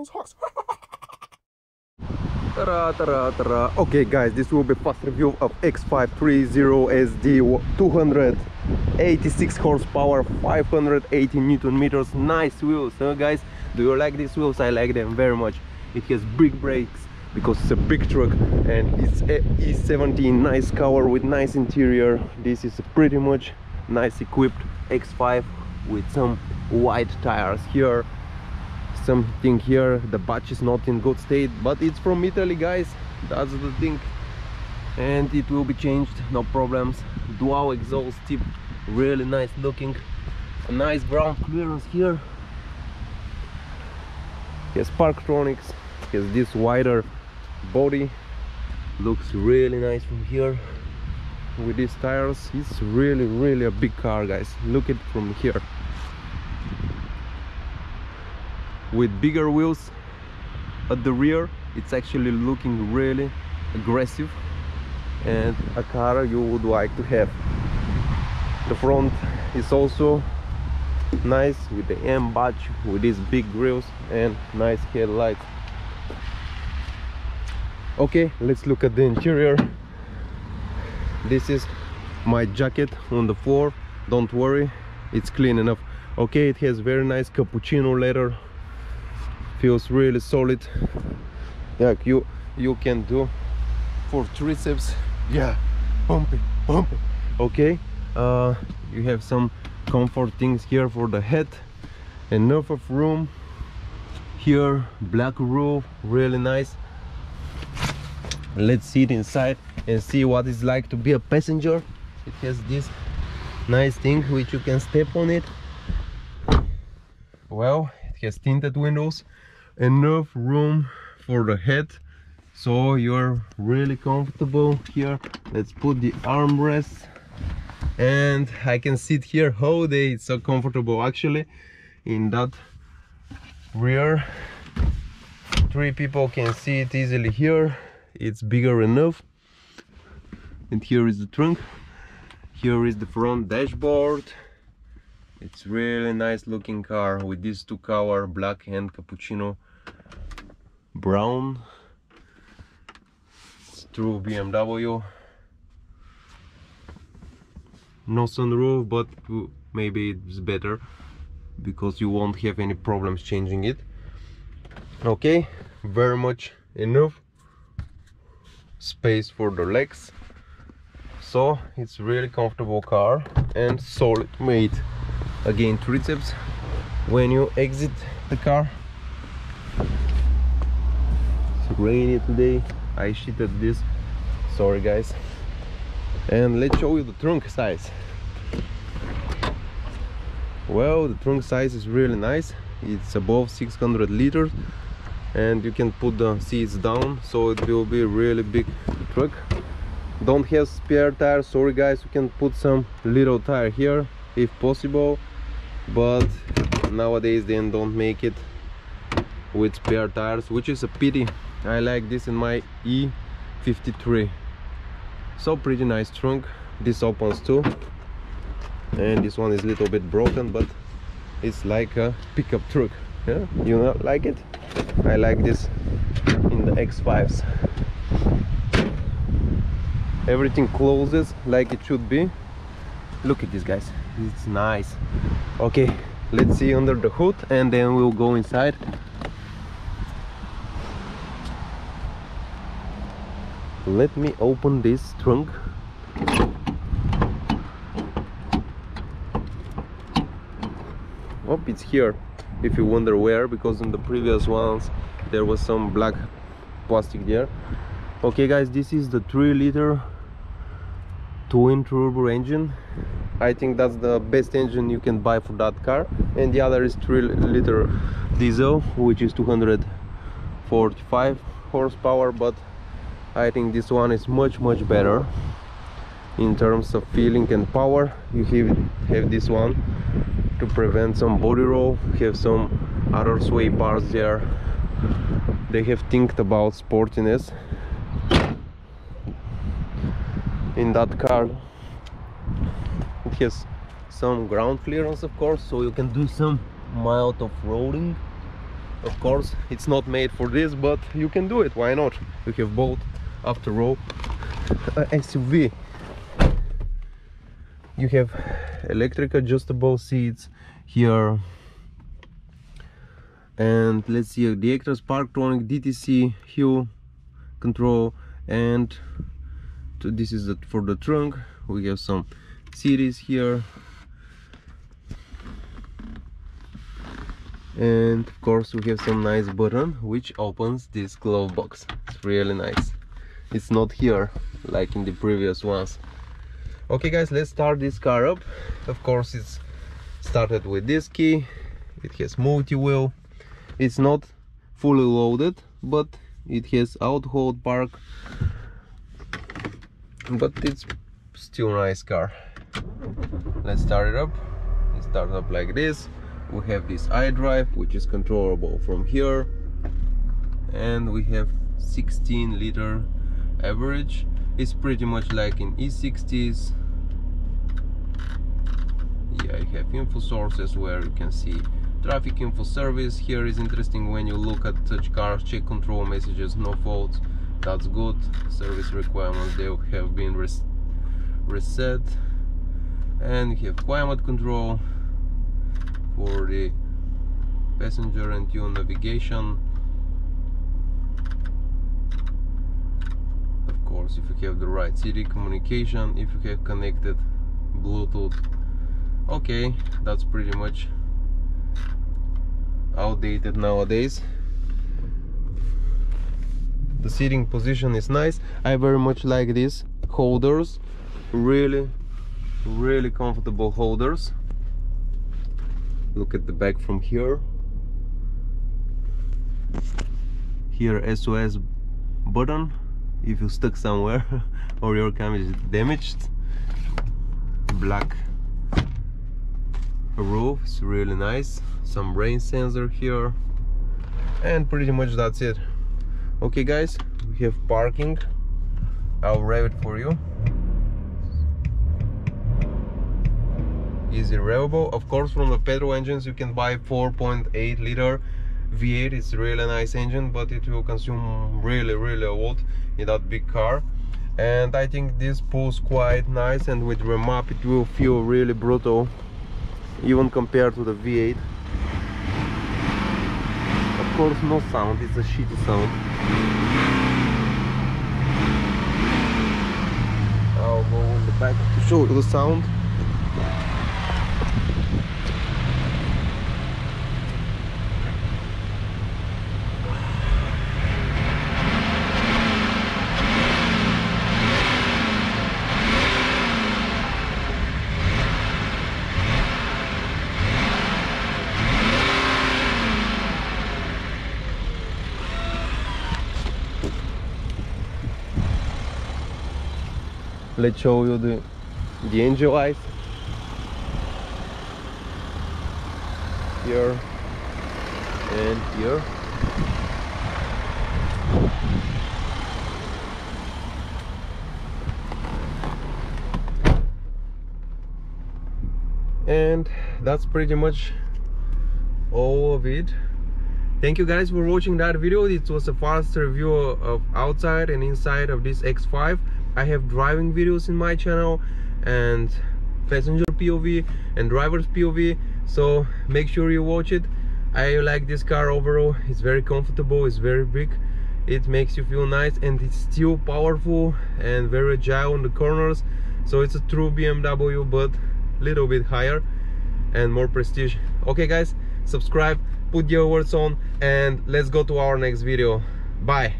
Hawks, Hawks. Ta-da, ta-da, ta-da. Okay guys, this will be fast review of X5 3.0 SD 286 horsepower, 580 Newton meters. Nice wheels, huh guys? Do you like these wheels? I like them very much. It has big brakes because it's a big truck, and it's a E70 nice car with nice interior. This is a pretty much nice equipped X5 with some wide tires here, something here. The batch is not in good state, but it's from Italy, guys, that's the thing, and it will be changed, no problems. Dual exhaust tip, really nice looking. A nice ground clearance here. Has Parktronics, has this wider body, looks really nice from here. With these tires, it's really a big car, guys. Look at it from here. With bigger wheels at the rear, it's actually looking really aggressive and a car you would like to have. The front is also nice with the M badge, with these big grills and nice headlights. Okay, let's look at the interior. This is my jacket on the floor. Don't worry, it's clean enough. Okay, it has very nice cappuccino leather, feels really solid. Like you can do for triceps. Yeah, pump it. Okay, you have some comfort things here for the head, enough of room here. Black roof, really nice. Let's sit inside and see what it's like to be a passenger. It has this nice thing which you can step on it. Well, it has tinted windows, enough room for the head, so you're really comfortable here. Let's put the armrest, and I can sit here whole day. It's so comfortable. Actually, in that rear, 3 people can see it easily here. It's bigger enough. And here is the trunk. Here is the front dashboard. It's really nice looking car with these 2 color, black and cappuccino brown. It's true BMW. No sunroof, but maybe it's better because you won't have any problems changing it. Okay, very much enough space for the legs, so it's really comfortable car and solid made. Again, triceps when you exit the car. It's rainy today, I shit at this, sorry guys. And let's show you the trunk size. Well, the trunk size is really nice. It's above 600 liters, and you can put the seats down, so it will be a really big truck. Don't have spare tires, sorry guys. You can put some little tire here if possible, but nowadays they don't make it with spare tires, which is a pity. I like this in my E53. So pretty nice trunk. This opens too, and this one is a little bit broken, but it's like a pickup truck. Yeah, you know, like it? I like this in the X5s. Everything closes like it should be. Look at this, guys, it's nice. Okay, let's see under the hood and then we'll go inside. Let me open this trunk. Oh, it's here, if you wonder where, because in the previous ones there was some black plastic there. Okay guys, this is the 3-liter twin turbo engine. I think that's the best engine you can buy for that car, and the other is 3-liter diesel, which is 245 horsepower, but I think this one is much better in terms of feeling and power. You have this one to prevent some body roll, have some other sway bars there. They have think about sportiness in that car. It has some ground clearance, of course, so you can do some mild off-roading. Of course it's not made for this, but you can do it, why not? You have both, after all, SUV. You have electric adjustable seats here, and let's see, the extras: Parktronic, DTC, hue control, and this is for the trunk. We have some series here, and of course we have some nice button which opens this glove box. It's really nice. It's not here like in the previous ones. Okay guys, let's start this car up. Of course it's started with this key. It has multi-wheel. It's not fully loaded, but it has auto hold, park, but it's still a nice car. Let's start it up. It starts up like this. We have this iDrive, which is controllable from here, and we have 16-liter average. It's pretty much like in E60s. Yeah, you have info sources where you can see traffic info, service. Here is interesting when you look at such cars: check control messages, no faults. That's good. Service requirements, they have been reset. And you have climate control for the passenger and tune navigation. Of course, if you have the right city communication, if you have connected Bluetooth. Okay, that's pretty much outdated nowadays. The seating position is nice. I very much like these holders. Really comfortable holders. Look at the back from here. Here, SOS button if you're stuck somewhere or your camera is damaged. Black roof is really nice. Some rain sensor here, and pretty much that's it. Okay guys, we have parking. I'll rev it for you. Easy revable. Of course, from the petrol engines you can buy 4.8-liter V8. It's a really nice engine, but it will consume really a lot in that big car. And I think this pulls quite nice, and with rem up it will feel really brutal, even compared to the V8. Of course, no sound, it's a shitty sound. I'll go on the back to show you the sound. Let's show you the engine light. Here and here. And that's pretty much all of it. Thank you guys for watching that video. It was a fast review of outside and inside of this X5. I have driving videos in my channel, and passenger POV and driver's POV, so make sure you watch it. I like this car overall. It's very comfortable, it's very big, it makes you feel nice, and it's still powerful and very agile on the corners. So it's a true BMW, but a little bit higher and more prestige. Okay guys, subscribe, put your words on, and let's go to our next video. Bye.